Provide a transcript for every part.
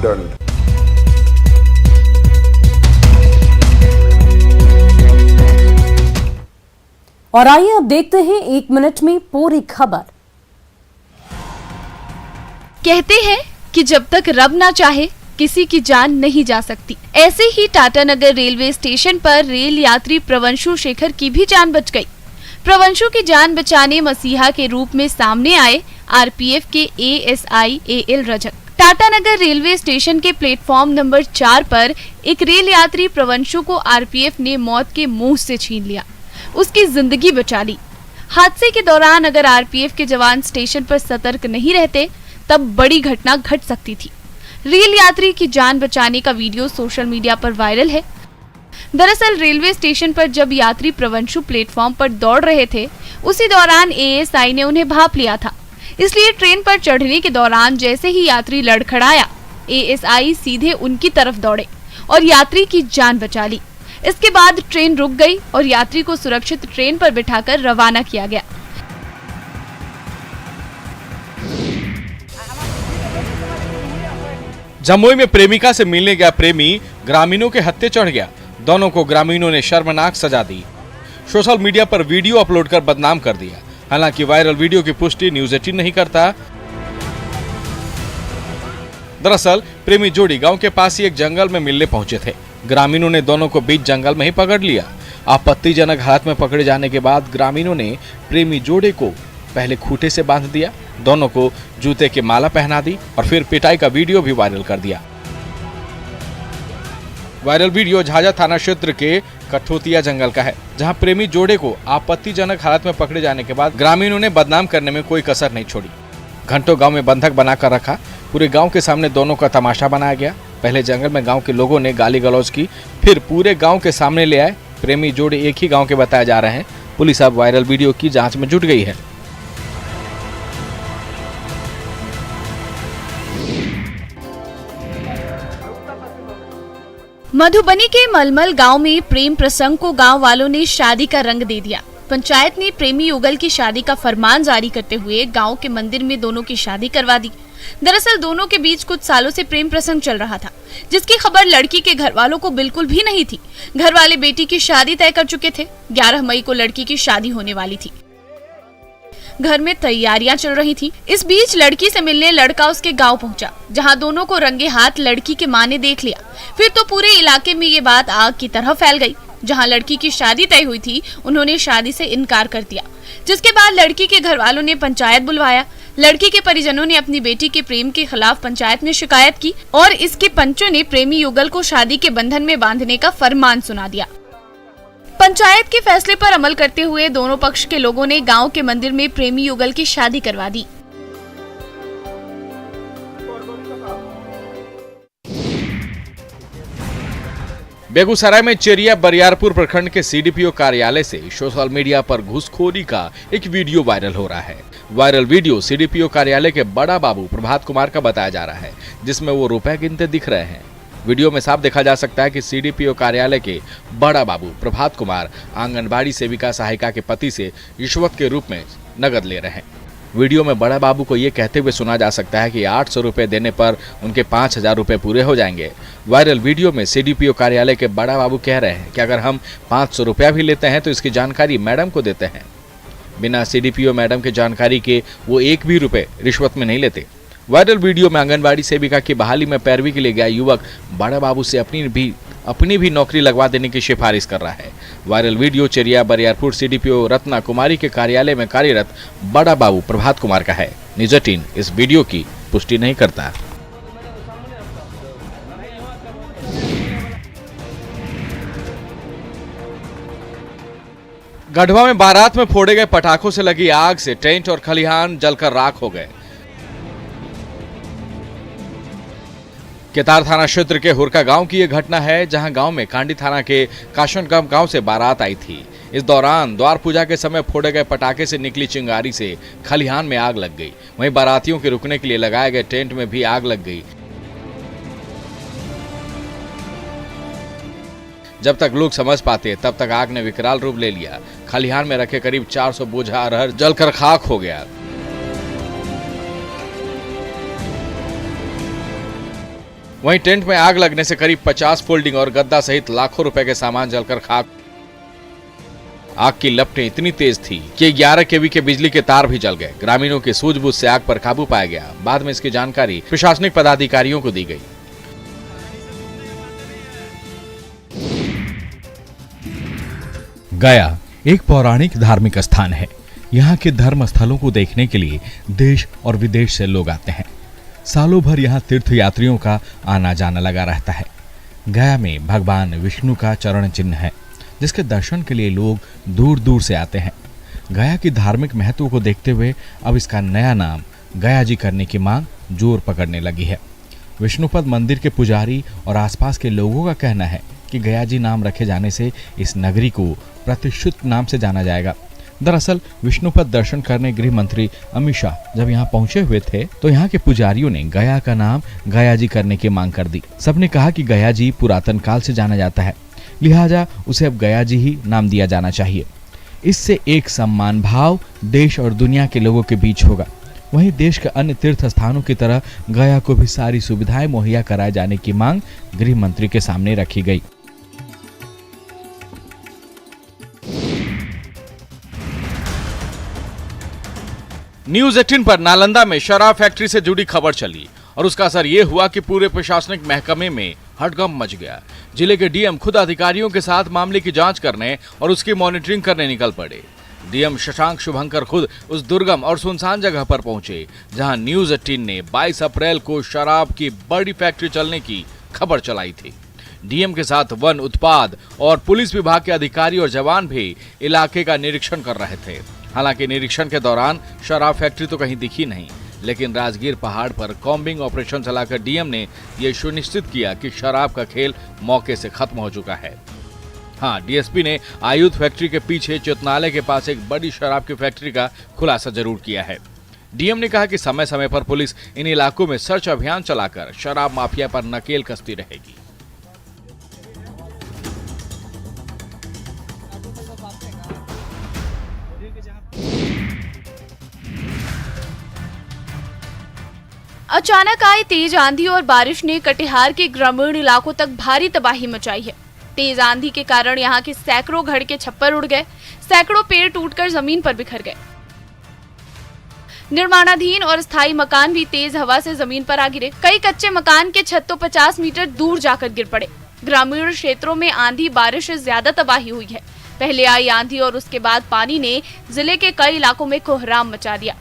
दंड। और आइए अब देखते हैं 1 मिनट में पूरी खबर। कहते हैं कि जब तक रब ना चाहे किसी की जान नहीं जा सकती। ऐसे ही टाटानगर रेलवे स्टेशन पर रेल यात्री प्रवंशु शेखर की भी जान बच गई। प्रवंशु की जान बचाने मसीहा के रूप में सामने आए आरपीएफ के ASI AL Rajak. Tatanagar railway station के प्लेटफॉर्म नंबर 4 पर एक रेल यात्री प्रवंशु को आरपीएफ ने मौत के मुंह से छीन लिया, उसकी जिंदगी बचा ली। हादसे के दौरान अगर आरपीएफ के जवान स्टेशन पर सतर्क नहीं रहते तब बड़ी घटना घट सकती थी। रेल यात्री की जान बचाने का वीडियो सोशल मीडिया पर वायरल है। दरअसल रेलवे स्टेशन पर जब यात्री प्रवंशु प्लेटफॉर्म पर दौड़ रहे थे, उसी दौरान एएसआई ने उन्हें भांप लिया था। इसलिए ट्रेन पर चढ़ने के दौरान जैसे ही यात्री लड़खड़ाया, एएसआई सीधे उनकी तरफ दौड़े और यात्री की जान बचा ली। इसके बाद ट्रेन रुक गई और यात्री को सुरक्षित ट्रेन पर बिठाकर रवाना किया गया। जमुई में प्रेमिका से मिलने गया प्रेमी ग्रामीणों के हत्थे चढ़ गया। दोनों को ग्रामीणों ने शर्मनाक सजा दी। सोशल मीडिया पर वीडियो अपलोड कर बदनाम कर दिया। हालांकि वायरल वीडियो की पुष्टि न्यूज़ 18 नहीं करता। दरअसल प्रेमी जोड़ी गांव के पास ही एक जंगल में मिलने पहुंचे थे। ग्रामीणों ने दोनों को बीच जंगल में ही पकड़ लिया। आपत्तिजनक हालत में पकड़े जाने के बाद ग्रामीणों ने प्रेमी जोड़े को पहले खूंटे से बांध दिया, दोनों को जूते की माला पहना दी और फिर पिटाई का वीडियो भी वायरल कर दिया। वायरल वीडियो झाझा थाना क्षेत्र के कठोतिया जंगल का है, जहां प्रेमी जोड़े को आपत्तिजनक हालत में पकड़े जाने के बाद ग्रामीणों ने बदनाम करने में कोई कसर नहीं छोड़ी। घंटों गांव में बंधक बनाकर रखा। पूरे गांव के सामने दोनों का तमाशा बनाया गया। पहले जंगल में गांव के लोगों ने गाली गलौज की, फिर पूरे गांव के सामने ले आए। प्रेमी जोड़े एक ही गांव के बताए जा रहे हैं। पुलिस अब वायरल वीडियो की जांच में जुट गई है। मधुबनी के मलमल गांव में प्रेम प्रसंग को गांव वालों ने शादी का रंग दे दिया। पंचायत ने प्रेमी युगल की शादी का फरमान जारी करते हुए गांव के मंदिर में दोनों की शादी करवा दी। दरअसल दोनों के बीच कुछ सालों से प्रेम प्रसंग चल रहा था, जिसकी खबर लड़की के घर वालों को बिल्कुल भी नहीं थी। घर वाले बेटी की शादी तय कर चुके थे। 11 मई को लड़की की शादी होने वाली थी। घर में तैयारियां चल रही थी। इस बीच लड़की से मिलने लड़का उसके गांव पहुंचा, जहां दोनों को रंगे हाथ लड़की के मां ने देख लिया। फिर तो पूरे इलाके में ये बात आग की तरह फैल गई। जहां लड़की की शादी तय हुई थी, उन्होंने शादी से इनकार कर दिया, जिसके बाद लड़की के घर वालों ने पंचायत बुलवाया। लड़की के परिजनों ने अपनी बेटी के प्रेम के खिलाफ पंचायत में शिकायत की और इसके पंचों ने प्रेमी युगल को शादी के बंधन में बांधने का फरमान सुना दिया। पंचायत के फैसले पर अमल करते हुए दोनों पक्ष के लोगों ने गांव के मंदिर में प्रेमी युगल की शादी करवा दी। बेगूसराय में चेरिया बरियारपुर प्रखंड के सीडीपीओ कार्यालय से सोशल मीडिया पर घूसखोरी का एक वीडियो वायरल हो रहा है। वायरल वीडियो सीडीपीओ कार्यालय के बड़ा बाबू प्रभात कुमार का बताया जा रहा है, जिसमें वो रुपए गिनते दिख रहे हैं। वीडियो में साफ देखा जा सकता है कि सीडीपीओ कार्यालय के बड़ा बाबू प्रभात कुमार आंगनबाड़ी सेविका सहायिका के पति से रिश्वत के रूप में नकद ले रहे हैं। वीडियो में बड़ा बाबू को ये कहते हुए सुना जा सकता है कि 800 रुपये देने पर उनके 5000 रुपये पूरे हो जाएंगे। वायरल वीडियो में सीडीपीओ कार्यालय के बड़ा बाबू कह रहे हैं कि अगर हम 500 रुपया भी लेते हैं तो इसकी जानकारी मैडम को देते हैं। बिना सीडीपीओ मैडम की जानकारी के वो 1 भी रुपये रिश्वत में नहीं लेते। वायरल वीडियो में आंगनबाड़ी सेविका की बहाली में पैरवी के लिए गया युवक बड़ा बाबू से अपनी भी नौकरी लगवा देने की सिफारिश कर रहा है। Viral video Cheria Bariyarpur CDPO Ratna Kumari के कार्यालय में कार्यरत बड़ा बाबू प्रभात कुमार का है। न्यूज़ 18 इस वीडियो की पुष्टि नहीं करता। गढ़वा में बारात में फोड़े गए पटाखों से लगी आग से टेंट और खलिहान जलकर राख हो गए। केतार थाना क्षेत्र के हुरका गांव की यह घटना है, जहां गांव में कांडी थाना के काशनगांव गांव से बारात आई थी। इस दौरान द्वार पूजा के समय फोड़े गए पटाखे से निकली चिंगारी से खलिहान में आग लग गई। वहीं बारातियों के रुकने के लिए लगाए गए टेंट में भी आग लग गई। जब तक लोग समझ पाते तब तक आग ने विकराल रूप ले लिया। खलिहान में रखे करीब 400 बोझा अरहर जलकर खाक हो गया। वहीं टेंट में आग लगने से करीब 50 फोल्डिंग और गद्दा सहित लाखों रुपए के सामान जलकर खाक। आग की लपटें इतनी तेज थी कि 11 केवी के बिजली के तार भी जल गए। ग्रामीणों की सूझबूझ से आग पर काबू पाया गया। बाद में इसकी जानकारी प्रशासनिक पदाधिकारियों को दी गई। गया एक पौराणिक धार्मिक स्थान है। यहाँ के धर्म स्थलों को देखने के लिए देश और विदेश से लोग आते हैं। सालों भर यहाँ तीर्थ यात्रियों का आना जाना लगा रहता है। गया में भगवान विष्णु का चरण चिन्ह है, जिसके दर्शन के लिए लोग दूर दूर से आते हैं। गया की धार्मिक महत्व को देखते हुए अब इसका नया नाम गया जी करने की मांग जोर पकड़ने लगी है। विष्णुपद मंदिर के पुजारी और आसपास के लोगों का कहना है कि गया जी नाम रखे जाने से इस नगरी को प्रतिष्ठित नाम से जाना जाएगा। दरअसल विष्णुपद दर्शन करने गृह मंत्री अमित शाह जब यहाँ पहुंचे हुए थे तो यहाँ के पुजारियों ने गया का नाम गया जी करने की मांग कर दी। सबने कहा कि गया जी पुरातन काल से जाना जाता है, लिहाजा उसे अब गया जी ही नाम दिया जाना चाहिए। इससे एक सम्मान भाव देश और दुनिया के लोगों के बीच होगा। वहीं देश के अन्य तीर्थ स्थानों की तरह गया को भी सारी सुविधाएं मुहैया कराए जाने की मांग गृह मंत्री के सामने रखी गई। न्यूज 18 पर नालंदा में शराब फैक्ट्री से जुड़ी खबर चली और उसका असर ये हुआ कि पूरे प्रशासनिक महकमे में हड़कंप मच गया। जिले के डीएम खुद अधिकारियों के साथ मामले की जांच करने और उसकी मॉनिटरिंग करने निकल पड़े। डीएम शशांक शुभंकर खुद उस दुर्गम और सुनसान जगह पर पहुंचे जहां न्यूज 18 ने 22 अप्रैल को शराब की बड़ी फैक्ट्री चलने की खबर चलाई थी। डीएम के साथ वन उत्पाद और पुलिस विभाग के अधिकारी और जवान भी इलाके का निरीक्षण कर रहे थे। हालांकि निरीक्षण के दौरान शराब फैक्ट्री तो कहीं दिखी नहीं, लेकिन राजगीर पहाड़ पर कॉम्बिंग ऑपरेशन चलाकर डीएम ने यह सुनिश्चित किया कि शराब का खेल मौके से खत्म हो चुका है। हाँ, डीएसपी ने आयुध फैक्ट्री के पीछे चेतनालय के पास एक बड़ी शराब की फैक्ट्री का खुलासा जरूर किया है। डीएम ने कहा कि समय समय पर पुलिस इन इलाकों में सर्च अभियान चलाकर शराब माफिया पर नकेल कसती रहेगी। अचानक आई तेज आंधी और बारिश ने कटिहार के ग्रामीण इलाकों तक भारी तबाही मचाई है। तेज आंधी के कारण यहाँ के सैकड़ों घर के छप्पर उड़ गए, सैकड़ों पेड़ टूटकर जमीन पर बिखर गए। निर्माणाधीन और स्थायी मकान भी तेज हवा से जमीन पर आ गिरे। कई कच्चे मकान के छत तो 50 मीटर दूर जाकर गिर पड़े। ग्रामीण क्षेत्रों में आंधी बारिश से ज्यादा तबाही हुई है। पहले आई आंधी और उसके बाद पानी ने जिले के कई इलाकों में कोहराम मचा दिया।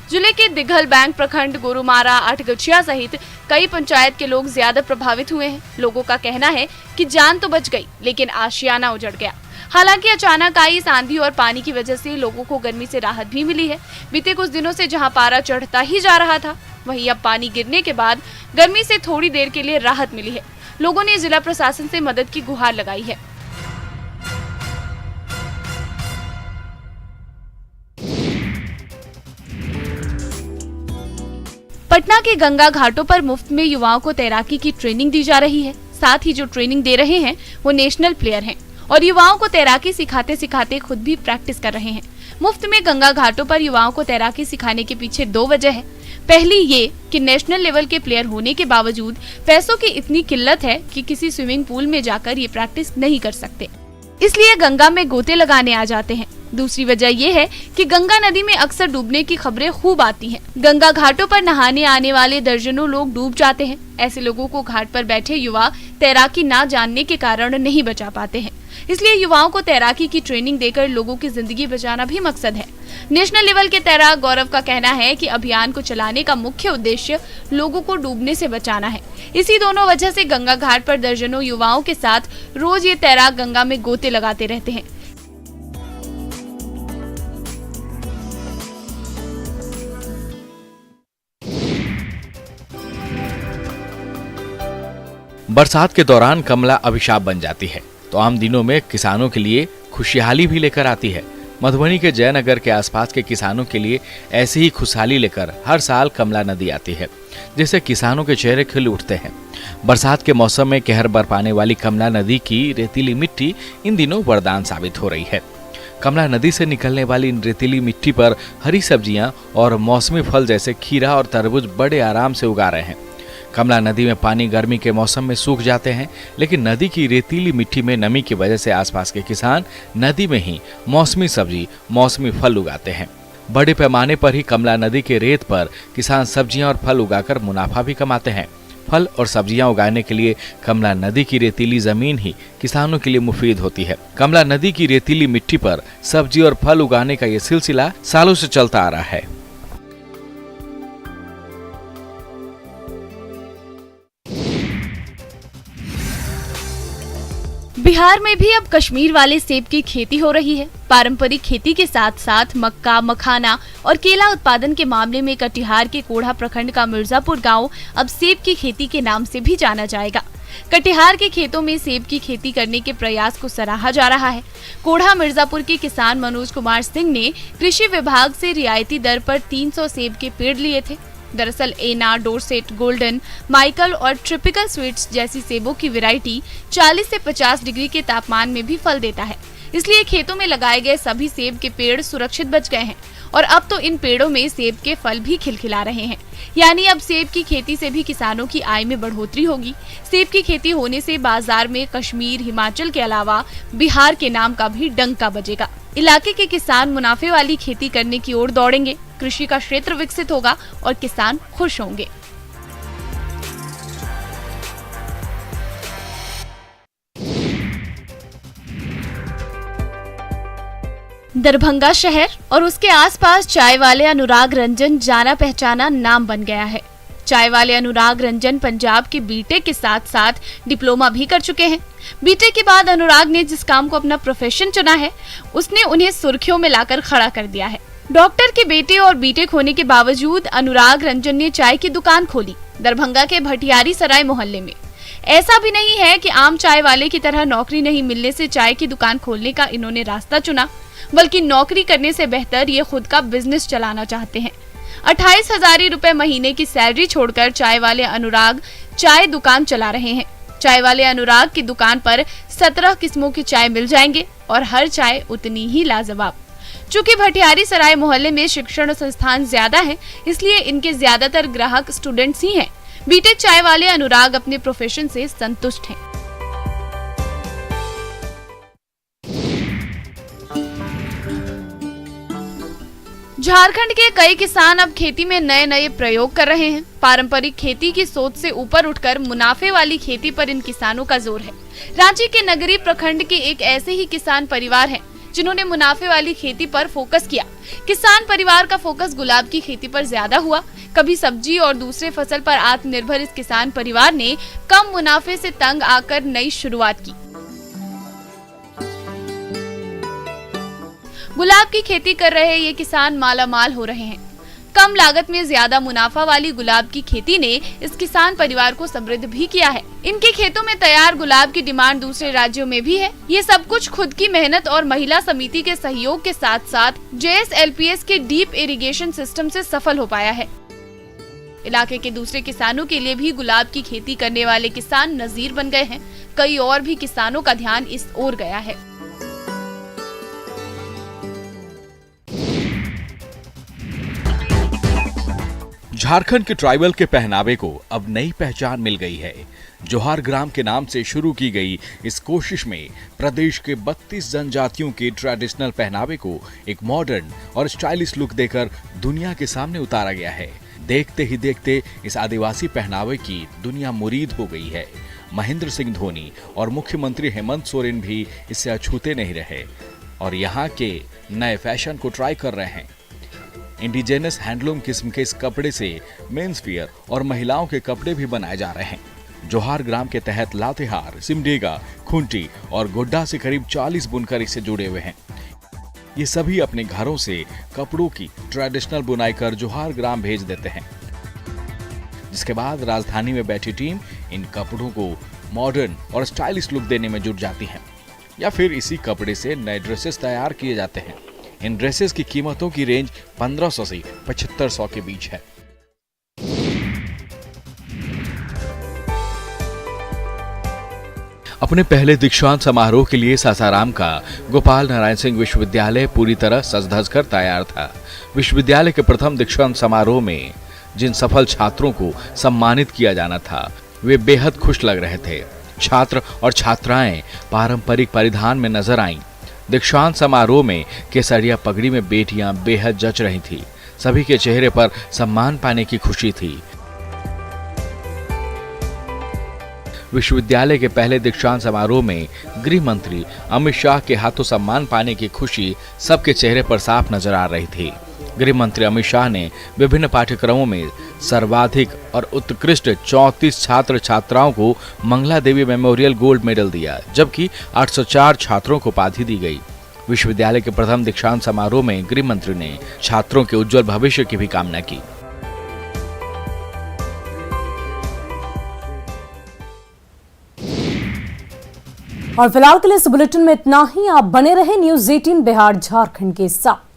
जिले के दिघल बैंक प्रखंड, गोरुमारा, आठगछिया सहित कई पंचायत के लोग ज्यादा प्रभावित हुए हैं। लोगों का कहना है कि जान तो बच गई, लेकिन आशियाना उजड़ गया। हालांकि अचानक आई इस आंधी और पानी की वजह से लोगों को गर्मी से राहत भी मिली है। बीते कुछ दिनों से जहां पारा चढ़ता ही जा रहा था, वहीं अब पानी गिरने के बाद गर्मी से थोड़ी देर के लिए राहत मिली है। लोगों ने जिला प्रशासन से मदद की गुहार लगाई है। पटना के गंगा घाटों पर मुफ्त में युवाओं को तैराकी की ट्रेनिंग दी जा रही है। साथ ही जो ट्रेनिंग दे रहे हैं वो नेशनल प्लेयर हैं और युवाओं को तैराकी सिखाते सिखाते खुद भी प्रैक्टिस कर रहे हैं। मुफ्त में गंगा घाटों पर युवाओं को तैराकी सिखाने के पीछे 2 वजह है। पहली ये कि नेशनल लेवल के प्लेयर होने के बावजूद पैसों की इतनी किल्लत है कि किसी स्विमिंग पूल में जाकर ये प्रैक्टिस नहीं कर सकते, इसलिए गंगा में गोते लगाने आ जाते हैं। दूसरी वजह यह है कि गंगा नदी में अक्सर डूबने की खबरें खूब आती हैं। गंगा घाटों पर नहाने आने वाले दर्जनों लोग डूब जाते हैं। ऐसे लोगों को घाट पर बैठे युवा तैराकी ना जानने के कारण नहीं बचा पाते हैं। इसलिए युवाओं को तैराकी की ट्रेनिंग देकर लोगों की जिंदगी बचाना भी मकसद है। नेशनल लेवल के तैराक गौरव का कहना है कि अभियान को चलाने का मुख्य उद्देश्य लोगों को डूबने से बचाना है। इसी दोनों वजह से गंगा घाट पर दर्जनों युवाओं के साथ रोज ये तैराक गंगा में गोते लगाते रहते हैं। बरसात के दौरान कमला अभिशाप बन जाती है तो आम दिनों में किसानों के लिए खुशहाली भी लेकर आती है। मधुबनी के जयनगर के आसपास के किसानों के लिए ऐसी ही खुशहाली लेकर हर साल कमला नदी आती है, जिससे किसानों के चेहरे खिल उठते हैं। बरसात के मौसम में कहर बरपाने वाली कमला नदी की रेतीली मिट्टी इन दिनों वरदान साबित हो रही है। कमला नदी से निकलने वाली इन रेतीली मिट्टी पर हरी सब्जियां और मौसमी फल जैसे खीरा और तरबूज बड़े आराम से उगा रहे हैं। कमला नदी में पानी गर्मी के मौसम में सूख जाते हैं, लेकिन नदी की रेतीली मिट्टी में नमी की वजह से आसपास के किसान नदी में ही मौसमी सब्जी, मौसमी फल उगाते हैं। बड़े पैमाने पर ही कमला नदी के रेत पर किसान सब्जियां और फल उगाकर मुनाफा भी कमाते हैं। फल और सब्जियां उगाने के लिए कमला नदी की रेतीली जमीन ही किसानों के लिए मुफीद होती है। कमला नदी की रेतीली मिट्टी पर सब्जी और फल उगाने का ये सिलसिला सालों से चलता आ रहा है। बिहार में भी अब कश्मीर वाले सेब की खेती हो रही है। पारंपरिक खेती के साथ साथ मक्का, मखाना और केला उत्पादन के मामले में कटिहार के कोढ़ा प्रखंड का मिर्जापुर गांव अब सेब की खेती के नाम से भी जाना जाएगा। कटिहार के खेतों में सेब की खेती करने के प्रयास को सराहा जा रहा है। कोढ़ा मिर्जापुर के किसान मनोज कुमार सिंह ने कृषि विभाग से रियायती दर पर 300 सेब के पेड़ लिए थे। दरअसल एना, डोरसेट, गोल्डन, माइकल और ट्रिपिकल स्वीट्स जैसी सेबों की वैरायटी 40 से 50 डिग्री के तापमान में भी फल देता है। इसलिए खेतों में लगाए गए सभी सेब के पेड़ सुरक्षित बच गए हैं और अब तो इन पेड़ों में सेब के फल भी खिलखिला रहे हैं। यानी अब सेब की खेती से भी किसानों की आय में बढ़ोतरी होगी। सेब की खेती होने से बाजार में कश्मीर, हिमाचल के अलावा बिहार के नाम का भी डंका बजेगा। इलाके के किसान मुनाफे वाली खेती करने की ओर दौड़ेंगे, कृषि का क्षेत्र विकसित होगा और किसान खुश होंगे। दरभंगा शहर और उसके आसपास चाय वाले अनुराग रंजन जाना पहचाना नाम बन गया है। चाय वाले अनुराग रंजन पंजाब के बीटेक के साथ साथ डिप्लोमा भी कर चुके हैं। बीटेक के बाद अनुराग ने जिस काम को अपना प्रोफेशन चुना है, उसने उन्हें सुर्खियों में लाकर खड़ा कर दिया है। डॉक्टर के बेटे और बीटेक होने के बावजूद अनुराग रंजन ने चाय की दुकान खोली, दरभंगा के भटियारी सराय मोहल्ले में। ऐसा भी नहीं है कि आम चाय वाले की तरह नौकरी नहीं मिलने से चाय की दुकान खोलने का इन्होंने रास्ता चुना, बल्कि नौकरी करने से बेहतर ये खुद का बिजनेस चलाना चाहते हैं। 28,000 रुपए महीने की सैलरी छोड़कर चाय वाले अनुराग चाय दुकान चला रहे हैं। चाय वाले अनुराग की दुकान पर 17 किस्मों की चाय मिल जाएंगे और हर चाय उतनी ही लाजवाब। चूंकि भटियारी सराय मोहल्ले में शिक्षण संस्थान ज्यादा है, इसलिए इनके ज्यादातर ग्राहक स्टूडेंट्स ही हैं। बीटेक चाय वाले अनुराग अपने प्रोफेशन से संतुष्ट हैं। झारखंड के कई किसान अब खेती में नए नए प्रयोग कर रहे हैं। पारंपरिक खेती की सोच से ऊपर उठकर मुनाफे वाली खेती पर इन किसानों का जोर है। रांची के नगरी प्रखंड के एक ऐसे ही किसान परिवार हैं, जिन्होंने मुनाफे वाली खेती पर फोकस किया। किसान परिवार का फोकस गुलाब की खेती पर ज्यादा हुआ। कभी सब्जी और दूसरे फसल पर आत्मनिर्भर इस किसान परिवार ने कम मुनाफे से तंग आकर नई शुरुआत की। गुलाब की खेती कर रहे ये किसान मालामाल हो रहे हैं। कम लागत में ज्यादा मुनाफा वाली गुलाब की खेती ने इस किसान परिवार को समृद्ध भी किया है। इनके खेतों में तैयार गुलाब की डिमांड दूसरे राज्यों में भी है। ये सब कुछ खुद की मेहनत और महिला समिति के सहयोग के साथ साथ JSLPS के डीप इरिगेशन सिस्टम से सफल हो पाया है। इलाके के दूसरे किसानों के लिए भी गुलाब की खेती करने वाले किसान नजीर बन गए हैं। कई और भी किसानों का ध्यान इस ओर गया है। झारखंड के ट्राइबल के पहनावे को अब नई पहचान मिल गई है। जोहार ग्राम के नाम से शुरू की गई इस कोशिश में प्रदेश के 32 जनजातियों के ट्रेडिशनल पहनावे को एक मॉडर्न और स्टाइलिश लुक देकर दुनिया के सामने उतारा गया है। देखते ही देखते इस आदिवासी पहनावे की दुनिया मुरीद हो गई है। महेंद्र सिंह धोनी और मुख्यमंत्री हेमंत सोरेन भी इससे अछूते नहीं रहे और यहाँ के नए फैशन को ट्राई कर रहे हैं। इंडिजिनस हैंडलूम किस्म के इस कपड़े से मेंस वियर और महिलाओं के कपड़े भी बनाए जा रहे हैं। जोहार ग्राम के तहत लातेहार, सिमडेगा, खूंटी और गोड्डा से करीब 40 बुनकर इससे जुड़े हुए हैं। ये सभी अपने घरों से कपड़ों की ट्रेडिशनल बुनाई कर जोहार ग्राम भेज देते हैं, जिसके बाद राजधानी में बैठी टीम इन कपड़ों को मॉडर्न और स्टाइलिश लुक देने में जुट जाती है, या फिर इसी कपड़े से नए ड्रेसेस तैयार किए जाते हैं। इन ड्रेसेस की कीमतों की रेंज 1500 से 7500 के बीच है। अपने पहले दीक्षांत समारोह के लिए सासाराम का गोपाल नारायण सिंह विश्वविद्यालय पूरी तरह सज धज कर तैयार था। विश्वविद्यालय के प्रथम दीक्षांत समारोह में जिन सफल छात्रों को सम्मानित किया जाना था वे बेहद खुश लग रहे थे। छात्र और छात्राएं पारंपरिक परिधान में नजर आईं। दीक्षांत समारोह में केसरिया पगड़ी में बेटियां बेहद जच रही थीं। सभी के चेहरे पर सम्मान पाने की खुशी थी। विश्वविद्यालय के पहले दीक्षांत समारोह में गृह मंत्री अमित शाह के हाथों सम्मान पाने की खुशी सबके चेहरे पर साफ नजर आ रही थी। गृह मंत्री अमित शाह ने विभिन्न पाठ्यक्रमों में सर्वाधिक और उत्कृष्ट 34 छात्र छात्राओं को मंगला देवी मेमोरियल गोल्ड मेडल दिया, जबकि 804 छात्रों को उपाधि दी गई। विश्वविद्यालय के प्रथम दीक्षांत समारोह में गृह मंत्री ने छात्रों के उज्जवल भविष्य की भी कामना की। और फिलहाल के लिए इस बुलेटिन में इतना ही। आप बने रहे न्यूज़ 18 बिहार झारखंड के साथ।